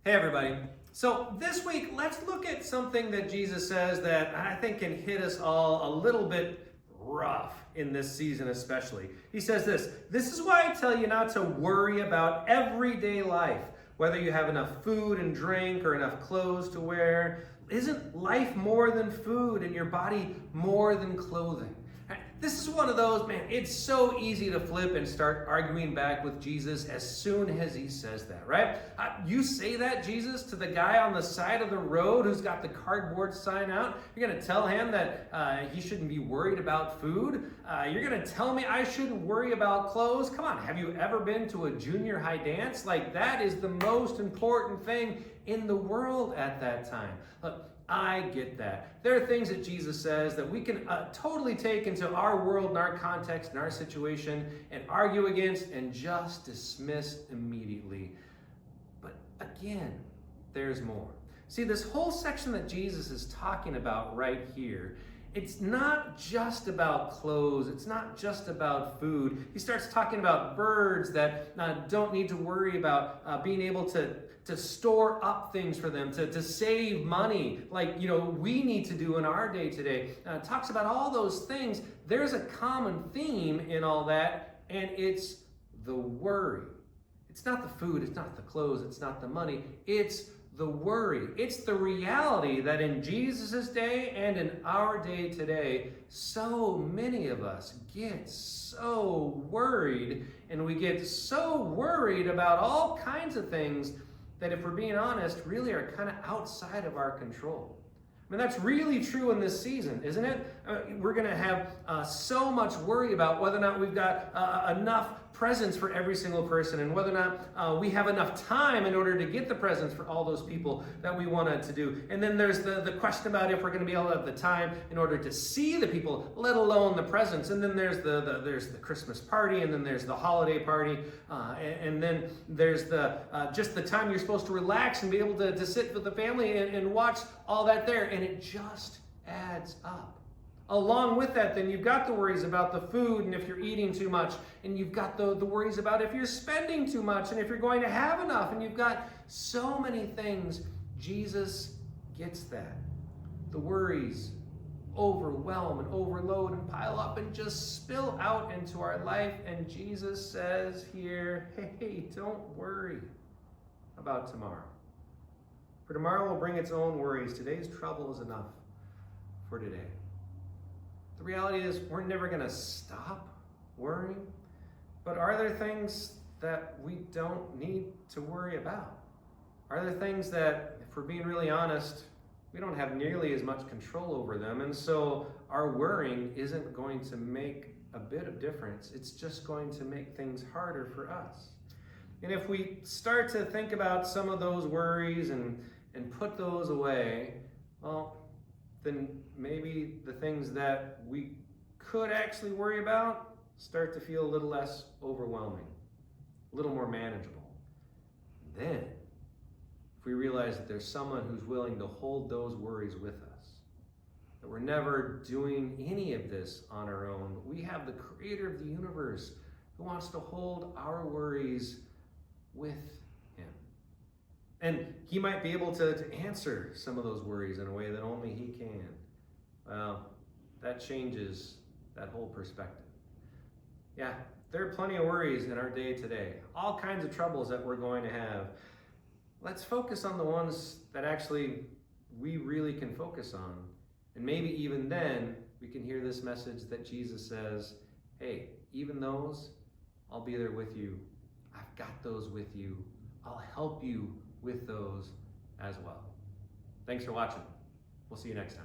Hey everybody. So this week, let's look at something that Jesus says that I think can hit us all a little bit rough in this season especially. He says this is why I tell you not to worry about everyday life, whether you have enough food and drink or enough clothes to wear. Isn't life more than food and your body more than clothing? This is one of those, man, it's so easy to flip and start arguing back with Jesus as soon as he says that, right? You say that, Jesus, to the guy on the side of the road who's got the cardboard sign out. You're going to tell him that he shouldn't be worried about food. You're going to tell me I shouldn't worry about clothes. Come on, have you ever been to a junior high dance? Like, that is the most important thing in the world at that time. Look, I get that. There are things that Jesus says that we can totally take into our world and our context and our situation and argue against and just dismiss immediately. But again, there's more. See, this whole section that Jesus is talking about right here, it's not just about clothes. It's not just about food. He starts talking about birds that don't need to worry about being able to store up things for them, to save money, like we need to do in our day today. Talks about all those things. There's a common theme in all that, and it's the worry. It's not the food, it's not the clothes, it's not the money, it's the worry. It's the reality that in Jesus' day and in our day today, so many of us get so worried, and we get so worried about all kinds of things that, if we're being honest, really are kind of outside of our control. I mean, that's really true in this season, isn't it? We're going to have so much worry about whether or not we've got enough presents for every single person, and whether or not we have enough time in order to get the presents for all those people that we wanted to do. And then there's the question about if we're going to be able to have the time in order to see the people, let alone the presents. And then there's the Christmas party, and then there's the holiday party, and then there's just the time you're supposed to relax and be able to sit with the family and watch all that there, and it just adds up. Along with that, then you've got the worries about the food and if you're eating too much, and you've got the worries about if you're spending too much and if you're going to have enough, and you've got so many things. Jesus gets that. The worries overwhelm and overload and pile up and just spill out into our life, and Jesus says here, hey, don't worry about tomorrow. For tomorrow will bring its own worries. Today's trouble is enough for today. The reality is we're never going to stop worrying, but are there things that we don't need to worry about? Are there things that, if we're being really honest, we don't have nearly as much control over them, and so our worrying isn't going to make a bit of difference. It's just going to make things harder for us. And if we start to think about some of those worries and put those away, well, then maybe the things that we could actually worry about start to feel a little less overwhelming, a little more manageable. Then, if we realize that there's someone who's willing to hold those worries with us, that we're never doing any of this on our own, we have the creator of the universe who wants to hold our worries with him. And he might be able to answer some of those worries in a way that only he can. Well, that changes that whole perspective. Yeah, there are plenty of worries in our day today, all kinds of troubles that we're going to have. Let's focus on the ones that actually we really can focus on. And maybe even then, we can hear this message that Jesus says, hey, even those, I'll be there with you. I've got those with you. I'll help you with those as well. Thanks for watching. We'll see you next time.